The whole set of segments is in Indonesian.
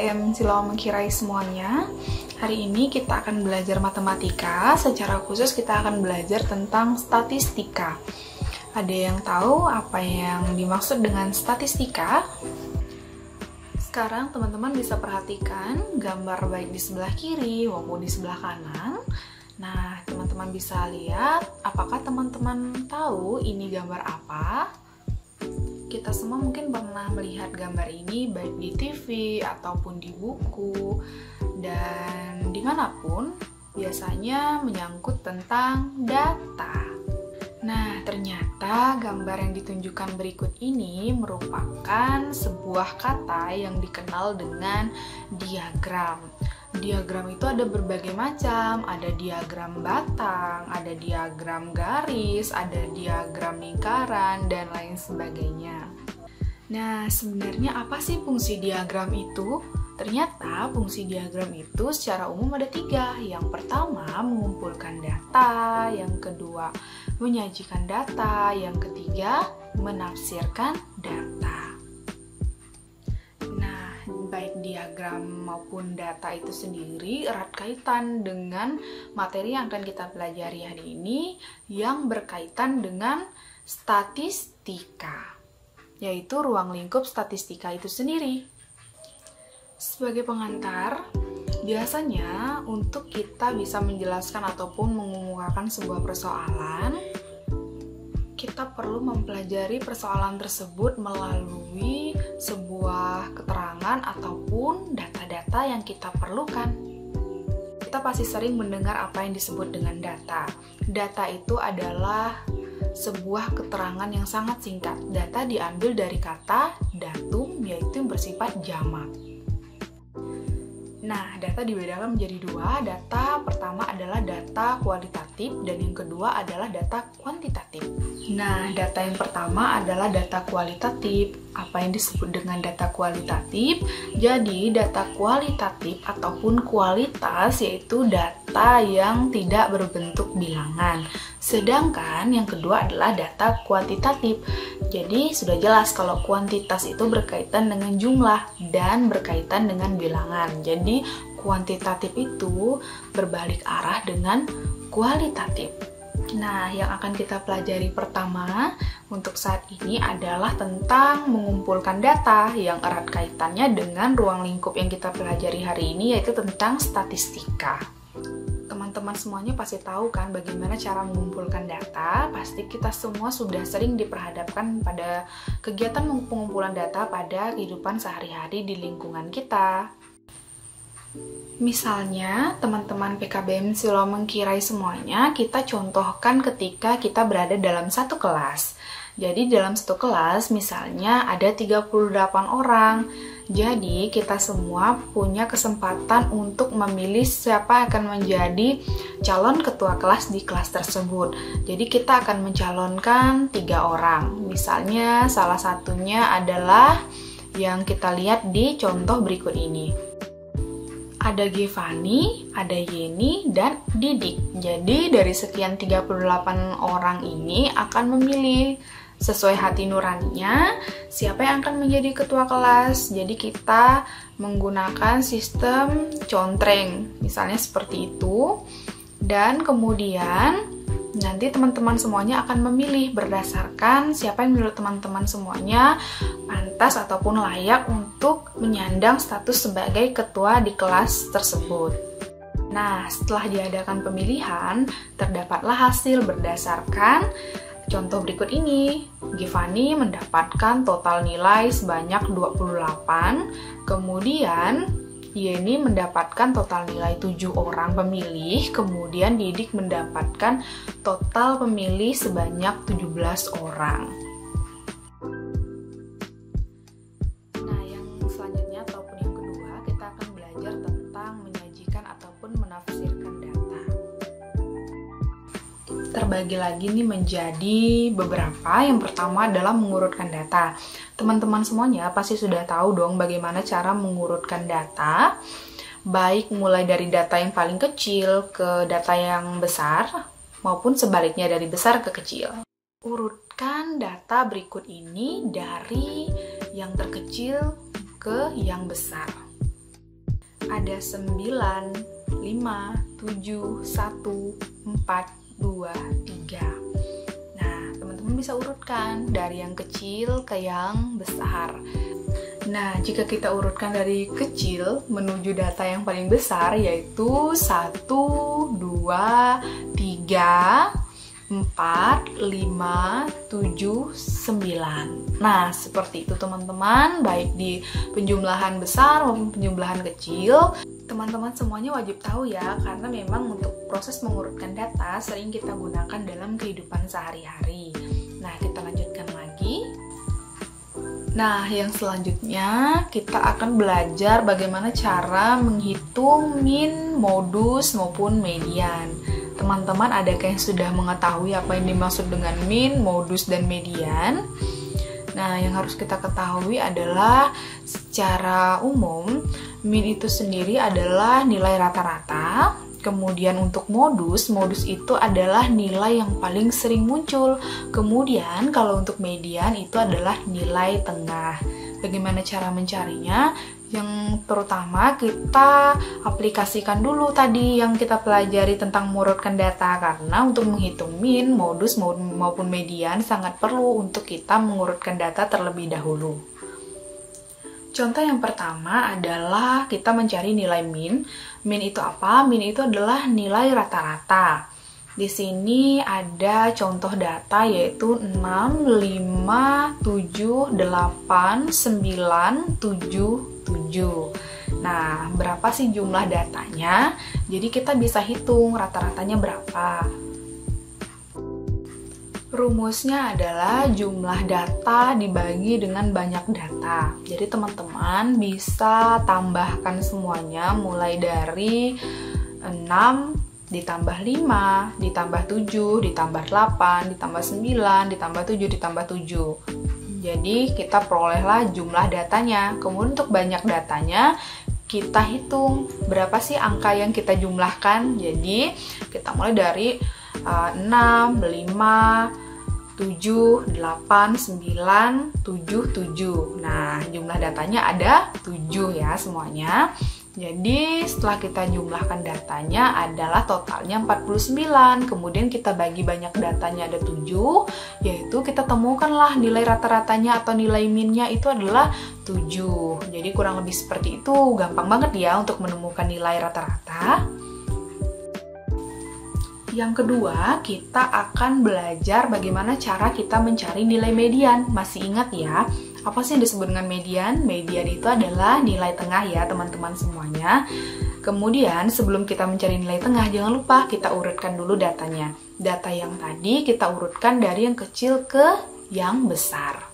PKBM Silau Mengkirai semuanya. Hari ini kita akan belajar matematika. Secara khusus kita akan belajar tentang statistika. Ada yang tahu apa yang dimaksud dengan statistika? Sekarang teman-teman bisa perhatikan gambar baik di sebelah kiri maupun di sebelah kanan. Nah, teman-teman bisa lihat, apakah teman-teman tahu ini gambar apa? Kita semua mungkin pernah melihat gambar ini baik di TV ataupun di buku, dan dimanapun biasanya menyangkut tentang data. Nah, ternyata gambar yang ditunjukkan berikut ini merupakan sebuah kata yang dikenal dengan diagram. Diagram itu ada berbagai macam, ada diagram batang, ada diagram garis, ada diagram lingkaran, dan lain sebagainya. Nah, sebenarnya apa sih fungsi diagram itu? Ternyata fungsi diagram itu secara umum ada 3. Yang pertama, mengumpulkan data. Yang kedua, menyajikan data. Yang ketiga, menafsirkan data. Nah, baik diagram maupun data itu sendiri erat kaitan dengan materi yang akan kita pelajari hari ini, yang berkaitan dengan statistika, yaitu ruang lingkup statistika itu sendiri. Sebagai pengantar, biasanya untuk kita bisa menjelaskan ataupun mengemukakan sebuah persoalan, kita perlu mempelajari persoalan tersebut melalui sebuah keterangan ataupun data-data yang kita perlukan. Kita pasti sering mendengar apa yang disebut dengan data. Data itu adalah sebuah keterangan yang sangat singkat. Data diambil dari kata datum, yaitu yang bersifat jamak. Nah, data dibedakan menjadi 2. Data pertama adalah data kualitatif dan yang kedua adalah data kuantitatif. Nah, data yang pertama adalah data kualitatif. Apa yang disebut dengan data kualitatif? Jadi, data kualitatif ataupun kualitas yaitu data yang tidak berbentuk bilangan. Sedangkan yang kedua adalah data kuantitatif. Jadi, sudah jelas kalau kuantitas itu berkaitan dengan jumlah dan berkaitan dengan bilangan. Jadi, kuantitatif itu berbalik arah dengan kualitatif. Nah, yang akan kita pelajari pertama untuk saat ini adalah tentang mengumpulkan data yang erat kaitannya dengan ruang lingkup yang kita pelajari hari ini, yaitu tentang statistika. Teman-teman semuanya pasti tahu kan bagaimana cara mengumpulkan data. Pasti kita semua sudah sering diperhadapkan pada kegiatan pengumpulan data pada kehidupan sehari-hari di lingkungan kita. Misalnya, teman-teman PKBM Silau Mengkirai semuanya, kita contohkan ketika kita berada dalam satu kelas. Jadi dalam satu kelas misalnya ada 38 orang. Jadi kita semua punya kesempatan untuk memilih siapa akan menjadi calon ketua kelas di kelas tersebut. Jadi kita akan mencalonkan 3 orang. Misalnya salah satunya adalah yang kita lihat di contoh berikut ini. Ada Gevani, ada Yeni, dan Didik. Jadi dari sekian 38 orang ini akan memilih sesuai hati nuraninya siapa yang akan menjadi ketua kelas. Jadi kita menggunakan sistem contreng, misalnya seperti itu. Dan kemudian nanti teman-teman semuanya akan memilih berdasarkan siapa yang menurut teman-teman semuanya pantas ataupun layak untuk menyandang status sebagai ketua di kelas tersebut. Nah, setelah diadakan pemilihan, terdapatlah hasil berdasarkan contoh berikut ini. Gevani mendapatkan total nilai sebanyak 28, kemudian Yeni mendapatkan total nilai 7 orang pemilih, kemudian Didik mendapatkan total pemilih sebanyak 17 orang. Nah, yang selanjutnya ataupun yang kedua, kita akan belajar tentang menyajikan ataupun menafsirkan data. Terbagi lagi nih menjadi beberapa. Yang pertama adalah mengurutkan data. Teman-teman semuanya pasti sudah tahu dong bagaimana cara mengurutkan data, baik mulai dari data yang paling kecil ke data yang besar, maupun sebaliknya dari besar ke kecil. Urutkan data berikut ini dari yang terkecil ke yang besar. ada 9, 5, 7, 1, 4, 2, 3. Nah, teman-teman bisa urutkan dari yang kecil ke yang besar. Nah, jika kita urutkan dari kecil menuju data yang paling besar, yaitu 1, 2, 3, 4, 5, 7, 9. Nah, seperti itu teman-teman, baik di penjumlahan besar maupun penjumlahan kecil. Teman-teman semuanya wajib tahu ya, karena memang untuk proses mengurutkan data sering kita gunakan dalam kehidupan sehari-hari. Nah, kita lanjutkan lagi. Nah, yang selanjutnya kita akan belajar bagaimana cara menghitung min, modus, maupun median. Teman-teman adakah yang sudah mengetahui apa yang dimaksud dengan min, modus, dan median? Nah, yang harus kita ketahui adalah secara umum, min itu sendiri adalah nilai rata-rata. Kemudian untuk modus itu adalah nilai yang paling sering muncul. Kemudian kalau untuk median itu adalah nilai tengah. Bagaimana cara mencarinya? Yang terutama kita aplikasikan dulu tadi yang kita pelajari tentang mengurutkan data, karena untuk menghitung min, modus maupun median sangat perlu untuk kita mengurutkan data terlebih dahulu. Contoh yang pertama adalah kita mencari nilai min. Min itu apa? Min itu adalah nilai rata-rata. Di sini ada contoh data yaitu 6, 5, 7, 8, 9, 7, 7. Nah, berapa sih jumlah datanya? Jadi kita bisa hitung rata-ratanya berapa. Rumusnya adalah jumlah data dibagi dengan banyak data. Jadi teman-teman bisa tambahkan semuanya mulai dari 6 ditambah 5, ditambah 7, ditambah 8, ditambah 9, ditambah 7, ditambah 7. Jadi kita perolehlah jumlah datanya. Kemudian untuk banyak datanya kita hitung berapa sih angka yang kita jumlahkan. Jadi kita mulai dari 6, 5, 7, 8, 9, 7, 7. Nah, jumlah datanya ada 7 ya semuanya. Jadi, setelah kita jumlahkan datanya adalah totalnya 49. Kemudian kita bagi banyak datanya ada 7, yaitu kita temukanlah nilai rata-ratanya atau nilai minnya itu adalah 7. Jadi, kurang lebih seperti itu. Gampang banget ya untuk menemukan nilai rata-rata. Yang kedua, kita akan belajar bagaimana cara kita mencari nilai median. Masih ingat ya, apa sih yang disebut dengan median? Median itu adalah nilai tengah ya teman-teman semuanya. Kemudian, sebelum kita mencari nilai tengah, jangan lupa kita urutkan dulu datanya. Data yang tadi kita urutkan dari yang kecil ke yang besar.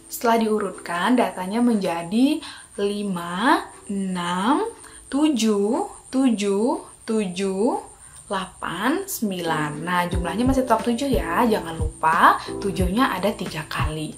Setelah diurutkan, datanya menjadi 5, 6, 7, 7, 7, 8, 9. Nah, jumlahnya masih tetap 7 ya. Jangan lupa 7-nya ada 3 kali.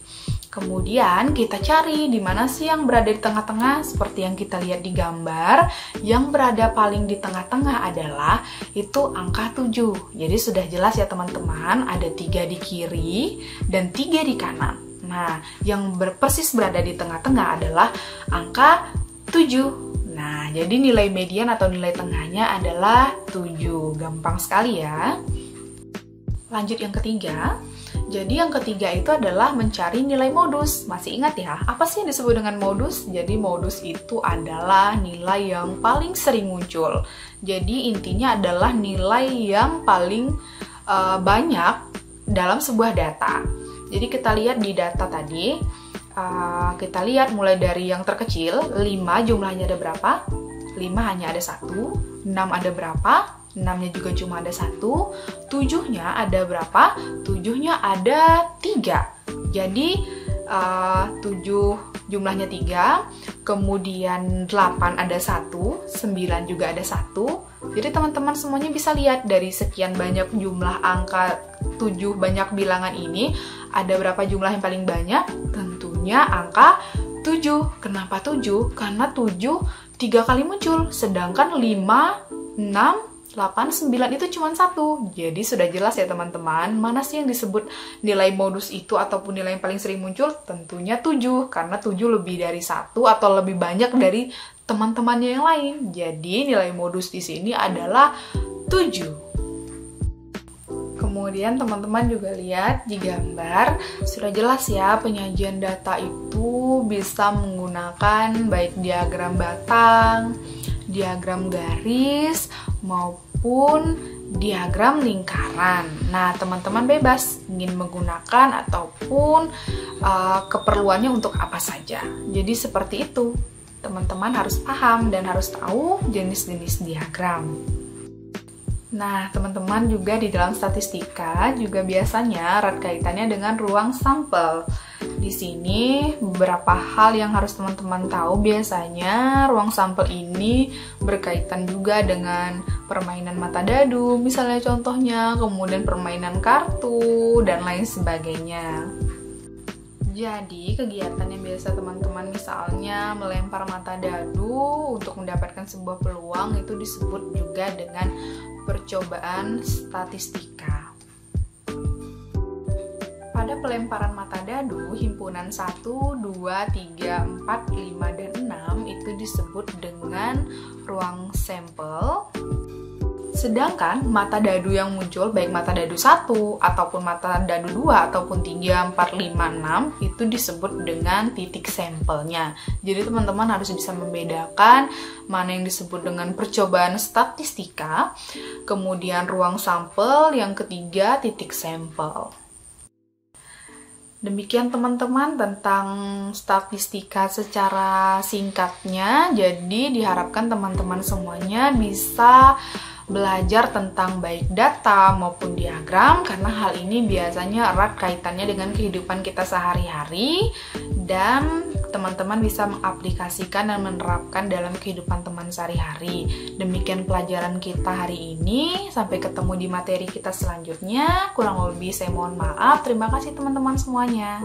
Kemudian kita cari di mana sih yang berada di tengah-tengah. Seperti yang kita lihat di gambar, yang berada paling di tengah-tengah adalah itu angka 7. Jadi sudah jelas ya teman-teman, ada 3 di kiri dan 3 di kanan. Nah, yang persis berada di tengah-tengah adalah angka 7. Nah, jadi nilai median atau nilai tengahnya adalah 7. Gampang sekali ya. Lanjut yang ketiga. Jadi yang ketiga itu adalah mencari nilai modus. Masih ingat ya, apa sih yang disebut dengan modus? Jadi modus itu adalah nilai yang paling sering muncul. Jadi intinya adalah nilai yang paling banyak dalam sebuah data. Jadi kita lihat di data tadi, kita lihat mulai dari yang terkecil, 5 jumlahnya ada berapa? 5 hanya ada 1. 6 ada berapa? 6-nya juga cuma ada 1. 7-nya ada berapa? 7-nya ada 3. Jadi 7 jumlahnya 3. Kemudian 8 ada 1. 9 juga ada 1. Jadi teman-teman semuanya bisa lihat dari sekian banyak jumlah angka 7 banyak bilangan ini, ada berapa jumlah yang paling banyak? Tentunya angka 7. Kenapa 7? Karena 7 3 kali muncul, sedangkan 5, 6, 8, 9 itu cuma 1. Jadi sudah jelas ya teman-teman, mana sih yang disebut nilai modus itu ataupun nilai yang paling sering muncul? Tentunya 7, karena 7 lebih dari 1 atau lebih banyak dari teman-temannya yang lain. Jadi nilai modus di sini adalah 7. Kemudian teman-teman juga lihat di gambar, sudah jelas ya penyajian data itu bisa menggunakan baik diagram batang, diagram garis, maupun diagram lingkaran. Nah, teman-teman bebas ingin menggunakan ataupun keperluannya untuk apa saja. Jadi seperti itu, teman-teman harus paham dan harus tahu jenis-jenis diagram. Nah, teman-teman juga di dalam statistika juga biasanya erat kaitannya dengan ruang sampel. Di sini beberapa hal yang harus teman-teman tahu. Biasanya ruang sampel ini berkaitan juga dengan permainan mata dadu, misalnya contohnya, kemudian permainan kartu, dan lain sebagainya. Jadi, kegiatan yang biasa teman-teman misalnya melempar mata dadu untuk mendapatkan sebuah peluang itu disebut juga dengan percobaan statistika. Pada pelemparan mata dadu, himpunan 1, 2, 3, 4, 5, dan 6 itu disebut dengan ruang sampel. Sedangkan mata dadu yang muncul, baik mata dadu 1, ataupun mata dadu 2, ataupun 3, 4, 5, 6, itu disebut dengan titik sampelnya. Jadi teman-teman harus bisa membedakan mana yang disebut dengan percobaan statistika, kemudian ruang sampel, yang ketiga titik sampel. Demikian teman-teman tentang statistika secara singkatnya. Jadi diharapkan teman-teman semuanya bisa belajar tentang baik data maupun diagram, karena hal ini biasanya erat kaitannya dengan kehidupan kita sehari-hari dan teman-teman bisa mengaplikasikan dan menerapkan dalam kehidupan teman sehari-hari. Demikian pelajaran kita hari ini. Sampai ketemu di materi kita selanjutnya. Kurang lebih saya mohon maaf. Terima kasih teman-teman semuanya.